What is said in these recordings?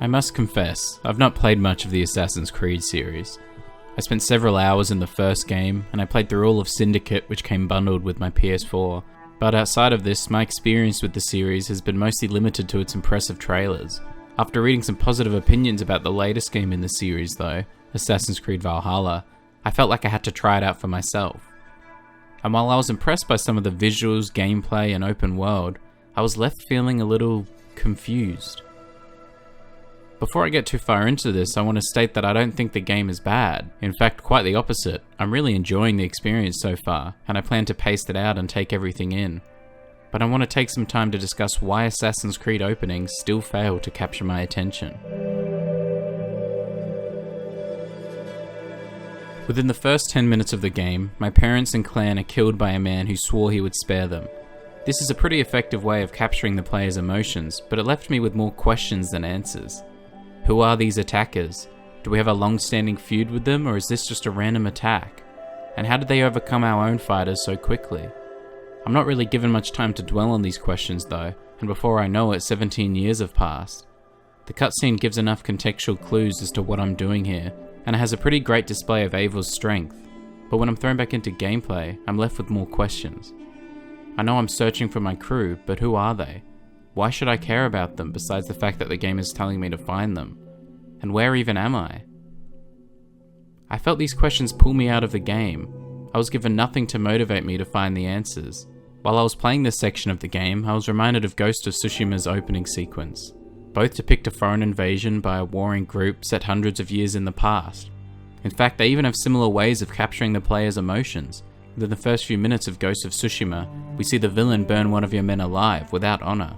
I must confess, I've not played much of the Assassin's Creed series. I spent several hours in the first game, and I played through all of Syndicate, which came bundled with my PS4. But outside of this, my experience with the series has been mostly limited to its impressive trailers. After reading some positive opinions about the latest game in the series though, Assassin's Creed Valhalla, I felt like I had to try it out for myself. And while I was impressed by some of the visuals, gameplay, and open world, I was left feeling a little confused. Before I get too far into this, I want to state that I don't think the game is bad. In fact, quite the opposite. I'm really enjoying the experience so far, and I plan to pace it out and take everything in. But I want to take some time to discuss why Assassin's Creed openings still fail to capture my attention. Within the first 10 minutes of the game, my parents and clan are killed by a man who swore he would spare them. This is a pretty effective way of capturing the player's emotions, but it left me with more questions than answers. Who are these attackers? Do we have a long-standing feud with them, or is this just a random attack? And how did they overcome our own fighters so quickly? I'm not really given much time to dwell on these questions though, and before I know it, 17 years have passed. The cutscene gives enough contextual clues as to what I'm doing here, and it has a pretty great display of Eivor's strength, but when I'm thrown back into gameplay, I'm left with more questions. I know I'm searching for my crew, but who are they? Why should I care about them besides the fact that the game is telling me to find them? And where even am I? I felt these questions pull me out of the game. I was given nothing to motivate me to find the answers. While I was playing this section of the game, I was reminded of Ghost of Tsushima's opening sequence. Both depict a foreign invasion by a warring group set hundreds of years in the past. In fact, they even have similar ways of capturing the player's emotions. Within the first few minutes of Ghost of Tsushima, we see the villain burn one of your men alive without honor.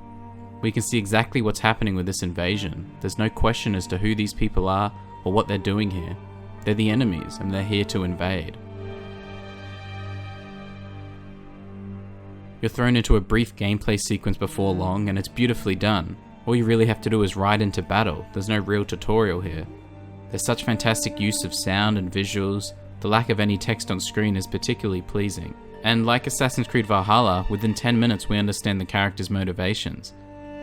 We can see exactly what's happening with this invasion. There's no question as to who these people are or what they're doing here. They're the enemies and they're here to invade. You're thrown into a brief gameplay sequence before long and it's beautifully done. All you really have to do is ride into battle. There's no real tutorial here. There's such fantastic use of sound and visuals. The lack of any text on screen is particularly pleasing. And like Assassin's Creed Valhalla, within 10 minutes we understand the character's motivations.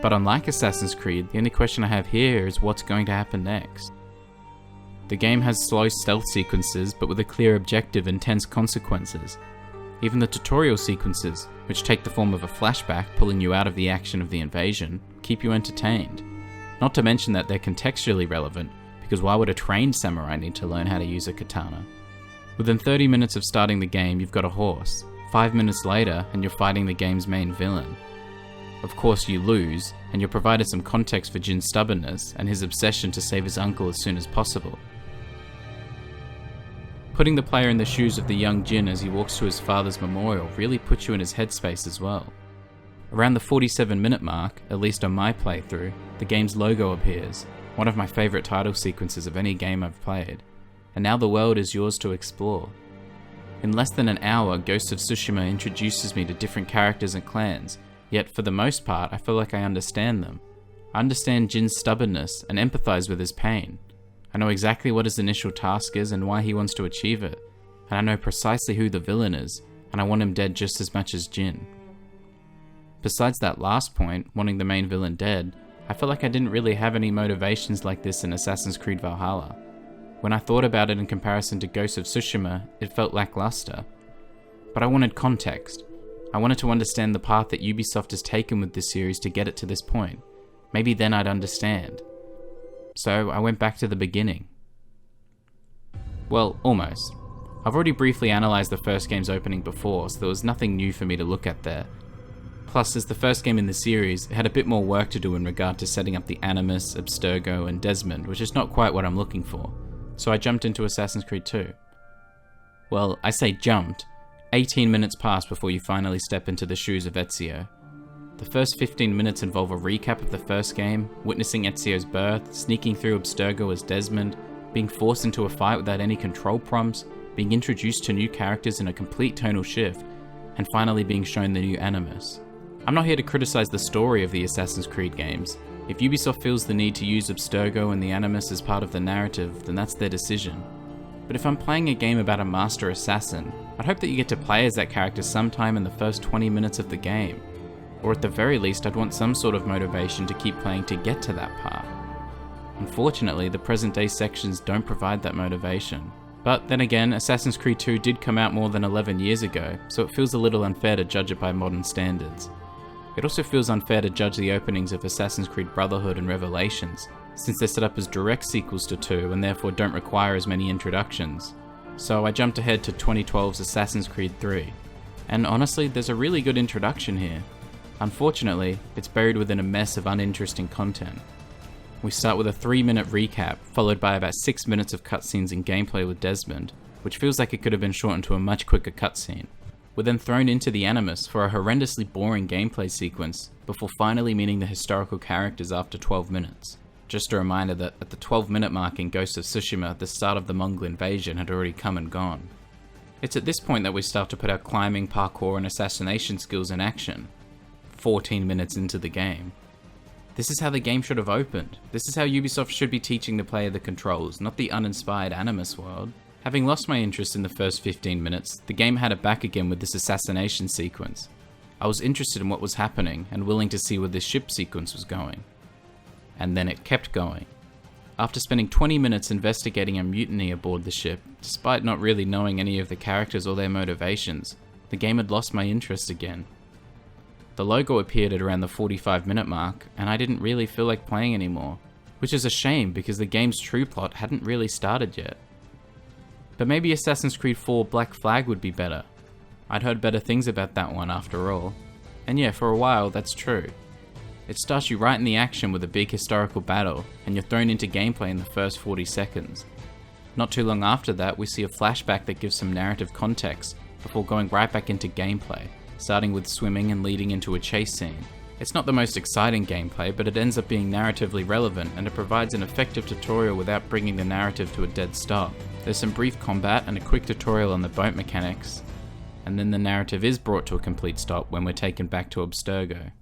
But unlike Assassin's Creed, the only question I have here is what's going to happen next. The game has slow stealth sequences, but with a clear objective and tense consequences. Even the tutorial sequences, which take the form of a flashback pulling you out of the action of the invasion, keep you entertained. Not to mention that they're contextually relevant, because why would a trained samurai need to learn how to use a katana? Within 30 minutes of starting the game, you've got a horse. 5 minutes later, and you're fighting the game's main villain. Of course you lose, and you're provided some context for Jin's stubbornness and his obsession to save his uncle as soon as possible. Putting the player in the shoes of the young Jin as he walks to his father's memorial really puts you in his headspace as well. Around the 47-minute mark, at least on my playthrough, the game's logo appears, one of my favourite title sequences of any game I've played, and now the world is yours to explore. In less than an hour, Ghost of Tsushima introduces me to different characters and clans, yet for the most part I feel like I understand them. I understand Jin's stubbornness and empathise with his pain. I know exactly what his initial task is and why he wants to achieve it, and I know precisely who the villain is, and I want him dead just as much as Jin. Besides that last point, wanting the main villain dead, I feel like I didn't really have any motivations like this in Assassin's Creed Valhalla. When I thought about it in comparison to Ghost of Tsushima, it felt lackluster. But I wanted context. I wanted to understand the path that Ubisoft has taken with this series to get it to this point. Maybe then I'd understand. So I went back to the beginning. Well, almost. I've already briefly analysed the first game's opening before, so there was nothing new for me to look at there. Plus, as the first game in the series, it had a bit more work to do in regard to setting up the Animus, Abstergo, and Desmond, which is not quite what I'm looking for. So I jumped into Assassin's Creed 2. Well, I say jumped. 18 minutes pass before you finally step into the shoes of Ezio. The first 15 minutes involve a recap of the first game, witnessing Ezio's birth, sneaking through Abstergo as Desmond, being forced into a fight without any control prompts, being introduced to new characters in a complete tonal shift, and finally being shown the new Animus. I'm not here to criticize the story of the Assassin's Creed games. If Ubisoft feels the need to use Abstergo and the Animus as part of the narrative, then that's their decision. But if I'm playing a game about a master assassin, I'd hope that you get to play as that character sometime in the first 20 minutes of the game. Or at the very least, I'd want some sort of motivation to keep playing to get to that part. Unfortunately, the present day sections don't provide that motivation. But then again, Assassin's Creed 2 did come out more than 11 years ago, so it feels a little unfair to judge it by modern standards. It also feels unfair to judge the openings of Assassin's Creed Brotherhood and Revelations, since they're set up as direct sequels to 2 and therefore don't require as many introductions. So I jumped ahead to 2012's Assassin's Creed 3. And honestly, there's a really good introduction here. Unfortunately, it's buried within a mess of uninteresting content. We start with a 3-minute recap, followed by about 6 minutes of cutscenes and gameplay with Desmond, which feels like it could have been shortened to a much quicker cutscene. We're then thrown into the Animus for a horrendously boring gameplay sequence, before finally meeting the historical characters after 12 minutes. Just a reminder that at the 12-minute mark in Ghost of Tsushima, the start of the Mongol invasion had already come and gone. It's at this point that we start to put our climbing, parkour and assassination skills in action, 14 minutes into the game. This is how the game should have opened. This is how Ubisoft should be teaching the player the controls, not the uninspired Animus world. Having lost my interest in the first 15 minutes, the game had it back again with this assassination sequence. I was interested in what was happening and willing to see where this ship sequence was going. And then it kept going. After spending 20 minutes investigating a mutiny aboard the ship, despite not really knowing any of the characters or their motivations, the game had lost my interest again. The logo appeared at around the 45-minute mark, and I didn't really feel like playing anymore, which is a shame because the game's true plot hadn't really started yet. But maybe Assassin's Creed 4 Black Flag would be better. I'd heard better things about that one after all. And yeah, for a while, that's true. It starts you right in the action with a big historical battle, and you're thrown into gameplay in the first 40 seconds. Not too long after that, we see a flashback that gives some narrative context, before going right back into gameplay, starting with swimming and leading into a chase scene. It's not the most exciting gameplay, but it ends up being narratively relevant, and it provides an effective tutorial without bringing the narrative to a dead stop. There's some brief combat and a quick tutorial on the boat mechanics, and then the narrative is brought to a complete stop when we're taken back to Abstergo.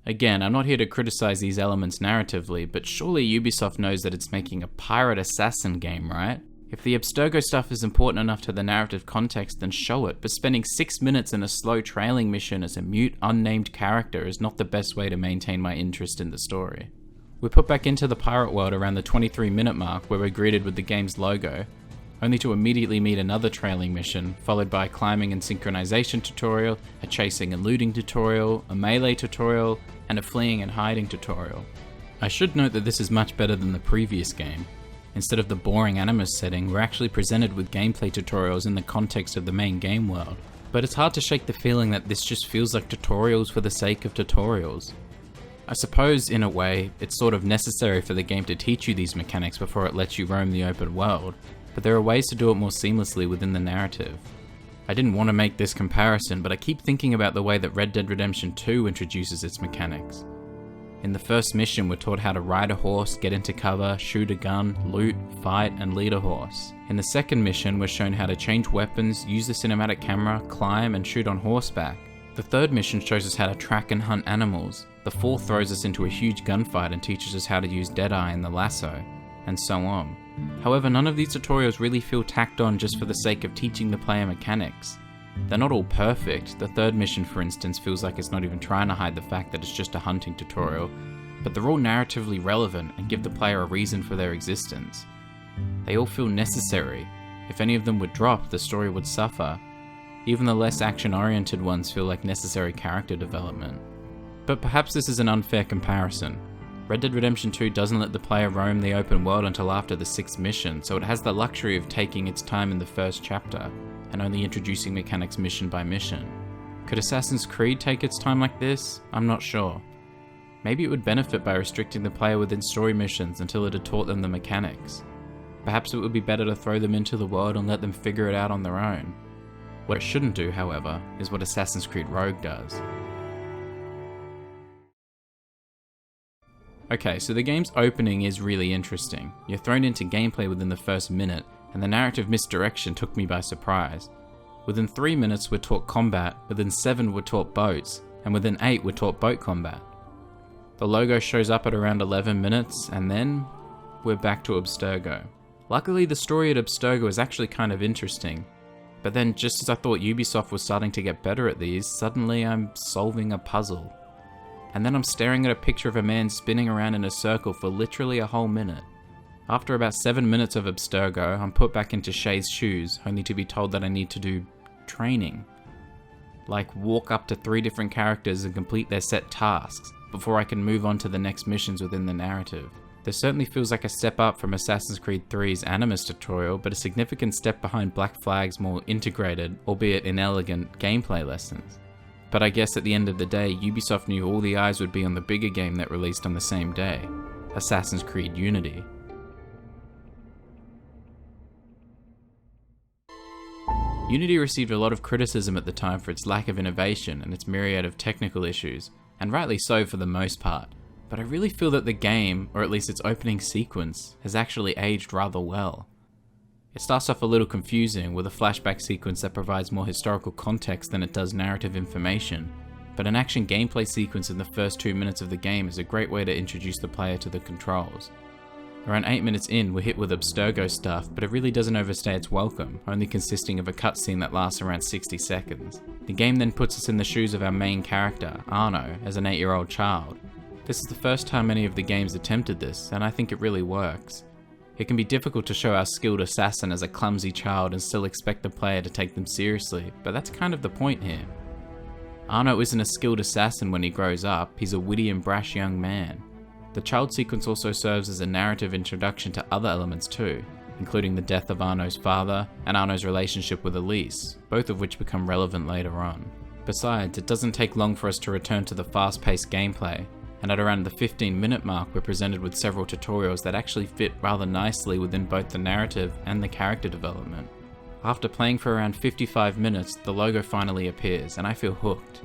Again, I'm not here to criticize these elements narratively, but surely Ubisoft knows that it's making a pirate assassin game, right? If the Abstergo stuff is important enough to the narrative context, then show it, but spending 6 minutes in a slow trailing mission as a mute, unnamed character is not the best way to maintain my interest in the story. We're put back into the pirate world around the 23-minute mark where we're greeted with the game's logo, only to immediately meet another trailing mission, followed by a climbing and synchronization tutorial, a chasing and looting tutorial, a melee tutorial, and a fleeing and hiding tutorial. I should note that this is much better than the previous game. Instead of the boring Animus setting, we're actually presented with gameplay tutorials in the context of the main game world. But it's hard to shake the feeling that this just feels like tutorials for the sake of tutorials. I suppose, in a way, it's sort of necessary for the game to teach you these mechanics before it lets you roam the open world, but there are ways to do it more seamlessly within the narrative. I didn't want to make this comparison, but I keep thinking about the way that Red Dead Redemption 2 introduces its mechanics. In the first mission, we're taught how to ride a horse, get into cover, shoot a gun, loot, fight, and lead a horse. In the second mission, we're shown how to change weapons, use the cinematic camera, climb, and shoot on horseback. The third mission shows us how to track and hunt animals. The fourth throws us into a huge gunfight and teaches us how to use Deadeye and the lasso, and so on. However, none of these tutorials really feel tacked on just for the sake of teaching the player mechanics. They're not all perfect. The third mission, for instance, feels like it's not even trying to hide the fact that it's just a hunting tutorial, but they're all narratively relevant and give the player a reason for their existence. They all feel necessary. If any of them were dropped, the story would suffer. Even the less action-oriented ones feel like necessary character development. But perhaps this is an unfair comparison. Red Dead Redemption 2 doesn't let the player roam the open world until after the 6th mission, so it has the luxury of taking its time in the first chapter, and only introducing mechanics mission by mission. Could Assassin's Creed take its time like this? I'm not sure. Maybe it would benefit by restricting the player within story missions until it had taught them the mechanics. Perhaps it would be better to throw them into the world and let them figure it out on their own. What it shouldn't do, however, is what Assassin's Creed Rogue does. Okay, so the game's opening is really interesting. You're thrown into gameplay within the first minute, and the narrative misdirection took me by surprise. Within 3 minutes we're taught combat, within 7 we're taught boats, and within 8 we're taught boat combat. The logo shows up at around 11 minutes, and then we're back to Abstergo. Luckily the story at Abstergo is actually kind of interesting, but then just as I thought Ubisoft was starting to get better at these, suddenly I'm solving a puzzle. and then I'm staring at a picture of a man spinning around in a circle for literally a whole minute. After about 7 minutes of Abstergo, I'm put back into Shay's shoes, only to be told that I need to do training. Like walk up to 3 different characters and complete their set tasks, before I can move on to the next missions within the narrative. This certainly feels like a step up from Assassin's Creed 3's Animus tutorial, but a significant step behind Black Flag's more integrated, albeit inelegant, gameplay lessons. But I guess at the end of the day, Ubisoft knew all the eyes would be on the bigger game that released on the same day, Assassin's Creed Unity. Unity received a lot of criticism at the time for its lack of innovation and its myriad of technical issues, and rightly so for the most part. But I really feel that the game, or at least its opening sequence, has actually aged rather well. It starts off a little confusing with a flashback sequence that provides more historical context than it does narrative information, but an action gameplay sequence in the first 2 minutes of the game is a great way to introduce the player to the controls. Around 8 minutes in, we're hit with Abstergo stuff, but it really doesn't overstay its welcome, only consisting of a cutscene that lasts around 60 seconds. The game then puts us in the shoes of our main character, Arno, as an 8-year-old child. This is the first time any of the games attempted this, and I think it really works. It can be difficult to show our skilled assassin as a clumsy child and still expect the player to take them seriously, but that's kind of the point here. Arno isn't a skilled assassin when he grows up, he's a witty and brash young man. The child sequence also serves as a narrative introduction to other elements too, including the death of Arno's father and Arno's relationship with Elise, both of which become relevant later on. Besides, it doesn't take long for us to return to the fast-paced gameplay, and at around the 15-minute mark we're presented with several tutorials that actually fit rather nicely within both the narrative and the character development. After playing for around 55 minutes, the logo finally appears, and I feel hooked.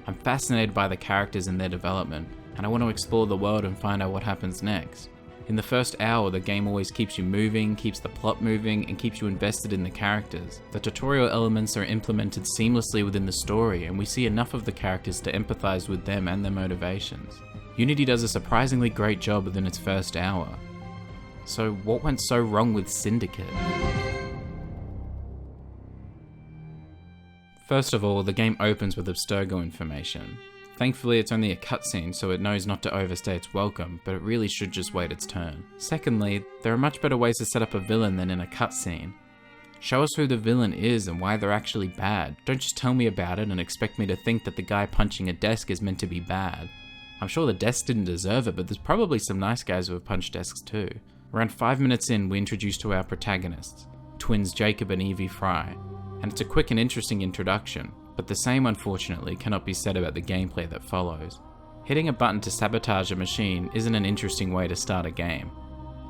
I'm fascinated by the characters and their development, and I want to explore the world and find out what happens next. In the first hour, the game always keeps you moving, keeps the plot moving, and keeps you invested in the characters. The tutorial elements are implemented seamlessly within the story, and we see enough of the characters to empathize with them and their motivations. Unity does a surprisingly great job within its first hour. So what went so wrong with Syndicate? First of all, the game opens with Abstergo information. Thankfully, it's only a cutscene, so it knows not to overstay its welcome, but it really should just wait its turn. Secondly, there are much better ways to set up a villain than in a cutscene. Show us who the villain is and why they're actually bad. Don't just tell me about it and expect me to think that the guy punching a desk is meant to be bad. I'm sure the desk didn't deserve it, but there's probably some nice guys who have punched desks too. Around 5 minutes in, we're introduced to our protagonists, twins Jacob and Evie Fry, and it's a quick and interesting introduction, but the same unfortunately cannot be said about the gameplay that follows. Hitting a button to sabotage a machine isn't an interesting way to start a game.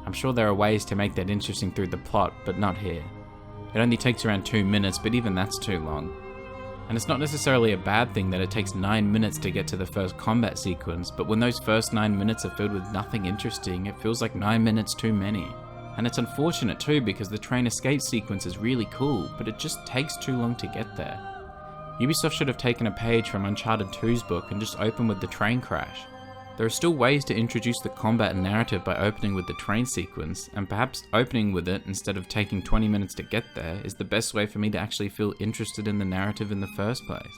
I'm sure there are ways to make that interesting through the plot, but not here. It only takes around 2 minutes, but even that's too long. And it's not necessarily a bad thing that it takes 9 minutes to get to the first combat sequence, but when those first 9 minutes are filled with nothing interesting, it feels like 9 minutes too many. And it's unfortunate too, because the train escape sequence is really cool, but it just takes too long to get there. Ubisoft should have taken a page from Uncharted 2's book and just opened with the train crash. There are still ways to introduce the combat and narrative by opening with the train sequence, and perhaps opening with it instead of taking 20 minutes to get there is the best way for me to actually feel interested in the narrative in the first place.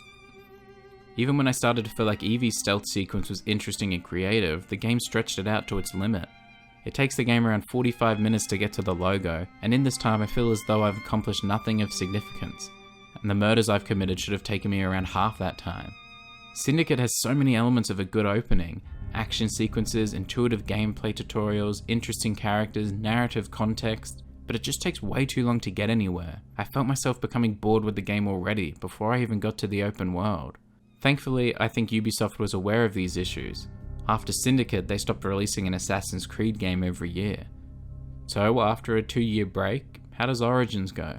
Even when I started to feel like Evie's stealth sequence was interesting and creative, the game stretched it out to its limit. It takes the game around 45 minutes to get to the logo, and in this time I feel as though I've accomplished nothing of significance, and the murders I've committed should have taken me around half that time. Syndicate has so many elements of a good opening: action sequences, intuitive gameplay tutorials, interesting characters, narrative context, but it just takes way too long to get anywhere. I felt myself becoming bored with the game already before I even got to the open world. Thankfully, I think Ubisoft was aware of these issues. After Syndicate, they stopped releasing an Assassin's Creed game every year. So after a 2-year break, how does Origins go?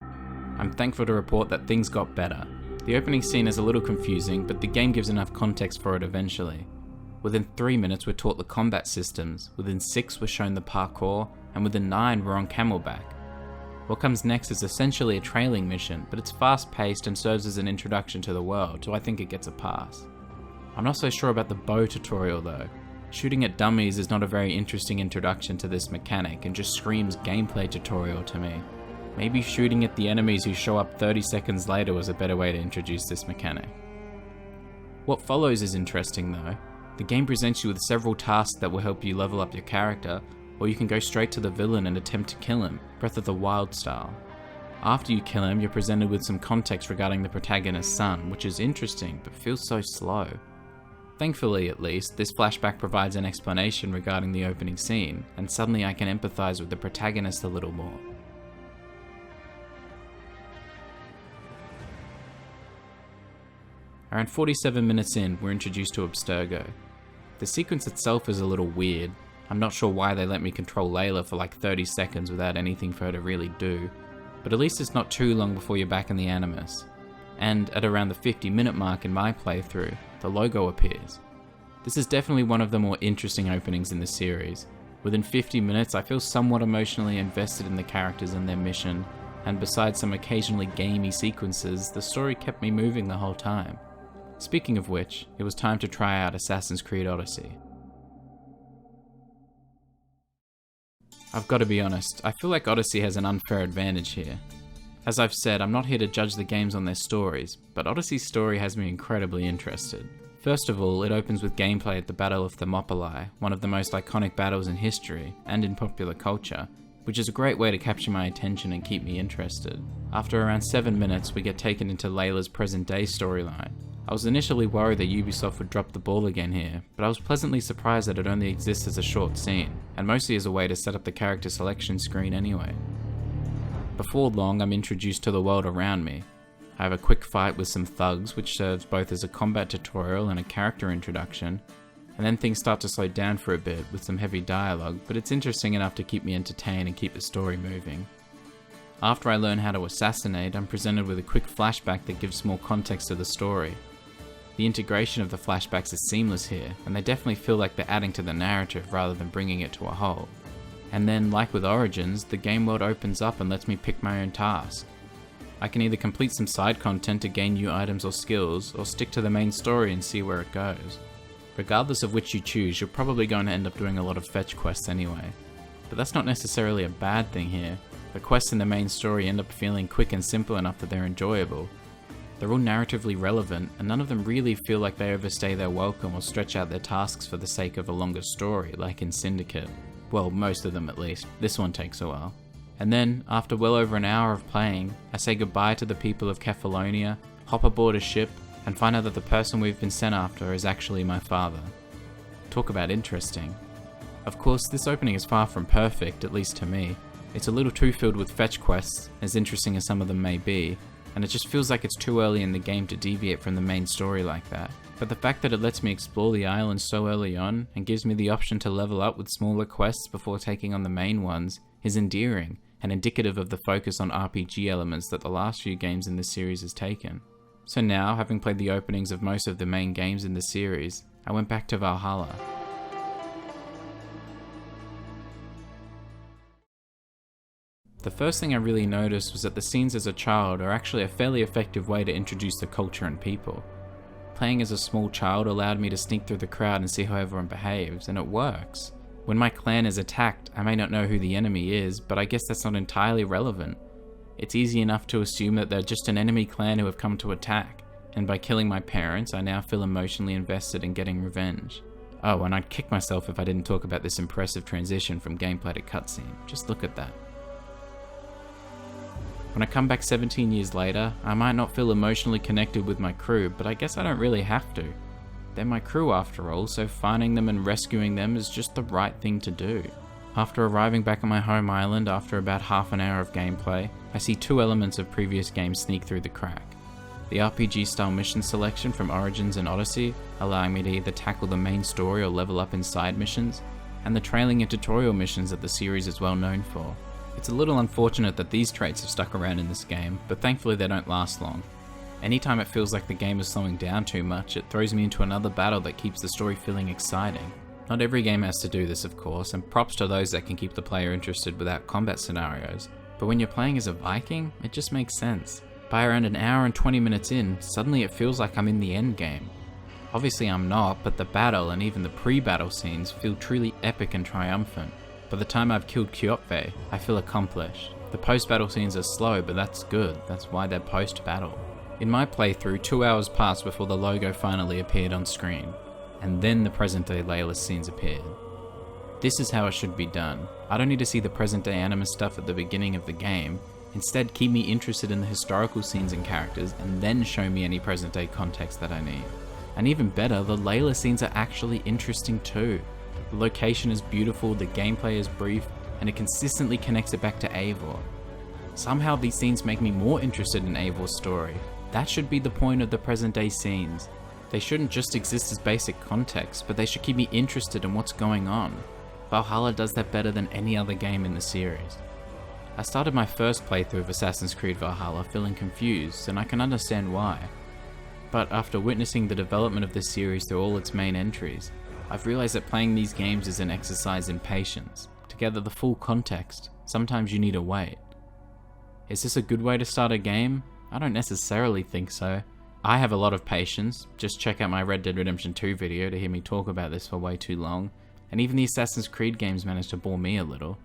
I'm thankful to report that things got better. The opening scene is a little confusing, but the game gives enough context for it eventually. Within 3 minutes we're taught the combat systems, within 6 we're shown the parkour, and within 9 we're on Camelback. What comes next is essentially a trailing mission, but it's fast paced and serves as an introduction to the world, so I think it gets a pass. I'm not so sure about the bow tutorial though. Shooting at dummies is not a very interesting introduction to this mechanic and just screams gameplay tutorial to me. Maybe shooting at the enemies who show up 30 seconds later was a better way to introduce this mechanic. What follows is interesting though. The game presents you with several tasks that will help you level up your character, or you can go straight to the villain and attempt to kill him, Breath of the Wild style. After you kill him, you're presented with some context regarding the protagonist's son, which is interesting, but feels so slow. Thankfully, at least, this flashback provides an explanation regarding the opening scene, and suddenly I can empathize with the protagonist a little more. Around 47 minutes in, we're introduced to Abstergo. The sequence itself is a little weird. I'm not sure why they let me control Layla for like 30 seconds without anything for her to really do, but at least it's not too long before you're back in the Animus. And at around the 50-minute mark in my playthrough, the logo appears. This is definitely one of the more interesting openings in the series. Within 50 minutes, I feel somewhat emotionally invested in the characters and their mission, and besides some occasionally gamey sequences, the story kept me moving the whole time. Speaking of which, it was time to try out Assassin's Creed Odyssey. I've got to be honest, I feel like Odyssey has an unfair advantage here. As I've said, I'm not here to judge the games on their stories, but Odyssey's story has me incredibly interested. First of all, it opens with gameplay at the Battle of Thermopylae, one of the most iconic battles in history, and in popular culture, which is a great way to capture my attention and keep me interested. After around 7 minutes, we get taken into Layla's present-day storyline. I was initially worried that Ubisoft would drop the ball again here, but I was pleasantly surprised that it only exists as a short scene, and mostly as a way to set up the character selection screen anyway. Before long, I'm introduced to the world around me. I have a quick fight with some thugs, which serves both as a combat tutorial and a character introduction, and then things start to slow down for a bit with some heavy dialogue, but it's interesting enough to keep me entertained and keep the story moving. After I learn how to assassinate, I'm presented with a quick flashback that gives more context to the story. The integration of the flashbacks is seamless here, and they definitely feel like they're adding to the narrative rather than bringing it to a halt. And then, like with Origins, the game world opens up and lets me pick my own task. I can either complete some side content to gain new items or skills, or stick to the main story and see where it goes. Regardless of which you choose, you're probably going to end up doing a lot of fetch quests anyway. But that's not necessarily a bad thing here. The quests in the main story end up feeling quick and simple enough that they're enjoyable. They're all narratively relevant, and none of them really feel like they overstay their welcome or stretch out their tasks for the sake of a longer story, like in Syndicate. Well, most of them at least. This one takes a while. And then, after well over an hour of playing, I say goodbye to the people of Kefalonia, hop aboard a ship, and find out that the person we've been sent after is actually my father. Talk about interesting. Of course, this opening is far from perfect, at least to me. It's a little too filled with fetch quests, as interesting as some of them may be, and it just feels like it's too early in the game to deviate from the main story like that. But the fact that it lets me explore the island so early on, and gives me the option to level up with smaller quests before taking on the main ones, is endearing, and indicative of the focus on RPG elements that the last few games in this series has taken. So now, having played the openings of most of the main games in the series, I went back to Valhalla. The first thing I really noticed was that the scenes as a child are actually a fairly effective way to introduce the culture and people. Playing as a small child allowed me to sneak through the crowd and see how everyone behaves, and it works. When my clan is attacked, I may not know who the enemy is, but I guess that's not entirely relevant. It's easy enough to assume that they're just an enemy clan who have come to attack, and by killing my parents, I now feel emotionally invested in getting revenge. Oh, and I'd kick myself if I didn't talk about this impressive transition from gameplay to cutscene. Just look at that. When I come back 17 years later, I might not feel emotionally connected with my crew, but I guess I don't really have to. They're my crew after all, so finding them and rescuing them is just the right thing to do. After arriving back on my home island after about half an hour of gameplay, I see two elements of previous games sneak through the crack. The RPG style mission selection from Origins and Odyssey, allowing me to either tackle the main story or level up in side missions, and the trailing and tutorial missions that the series is well known for. It's a little unfortunate that these traits have stuck around in this game, but thankfully they don't last long. Anytime it feels like the game is slowing down too much, it throws me into another battle that keeps the story feeling exciting. Not every game has to do this, of course, and props to those that can keep the player interested without combat scenarios, but when you're playing as a Viking, it just makes sense. By around an hour and 20 minutes in, suddenly it feels like I'm in the end game. Obviously I'm not, but the battle and even the pre-battle scenes feel truly epic and triumphant. By the time I've killed Kjotve, I feel accomplished. The post-battle scenes are slow, but that's good. That's why they're post-battle. In my playthrough, 2 hours passed before the logo finally appeared on screen, and then the present-day Layla scenes appeared. This is how it should be done. I don't need to see the present-day anime stuff at the beginning of the game. Instead, keep me interested in the historical scenes and characters, and then show me any present-day context that I need. And even better, the Layla scenes are actually interesting too. The location is beautiful, the gameplay is brief, and it consistently connects it back to Eivor. Somehow these scenes make me more interested in Eivor's story. That should be the point of the present-day scenes. They shouldn't just exist as basic context, but they should keep me interested in what's going on. Valhalla does that better than any other game in the series. I started my first playthrough of Assassin's Creed Valhalla feeling confused, and I can understand why. But after witnessing the development of this series through all its main entries, I've realized that playing these games is an exercise in patience. To gather the full context, sometimes you need to wait. Is this a good way to start a game? I don't necessarily think so. I have a lot of patience. Just check out my Red Dead Redemption 2 video to hear me talk about this for way too long. And even the Assassin's Creed games manage to bore me a little.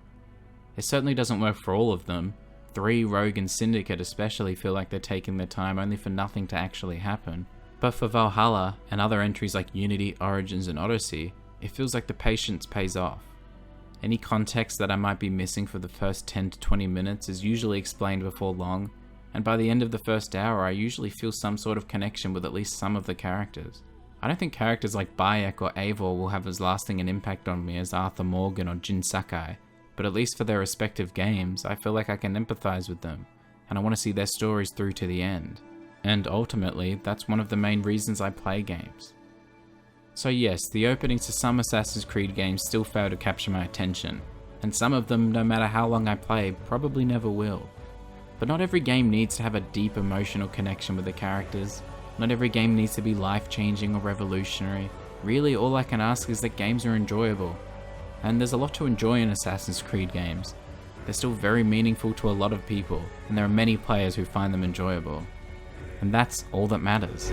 It certainly doesn't work for all of them. 3, Rogue and Syndicate especially feel like they're taking their time only for nothing to actually happen. But for Valhalla and other entries like Unity, Origins and Odyssey, it feels like the patience pays off. Any context that I might be missing for the first 10 to 20 minutes is usually explained before long, and by the end of the first hour I usually feel some sort of connection with at least some of the characters. I don't think characters like Bayek or Eivor will have as lasting an impact on me as Arthur Morgan or Jin Sakai, but at least for their respective games, I feel like I can empathize with them, and I want to see their stories through to the end. And ultimately, that's one of the main reasons I play games. So yes, the openings to some Assassin's Creed games still fail to capture my attention, and some of them, no matter how long I play, probably never will. But not every game needs to have a deep emotional connection with the characters. Not every game needs to be life-changing or revolutionary. Really, all I can ask is that games are enjoyable. And there's a lot to enjoy in Assassin's Creed games. They're still very meaningful to a lot of people, and there are many players who find them enjoyable. And that's all that matters.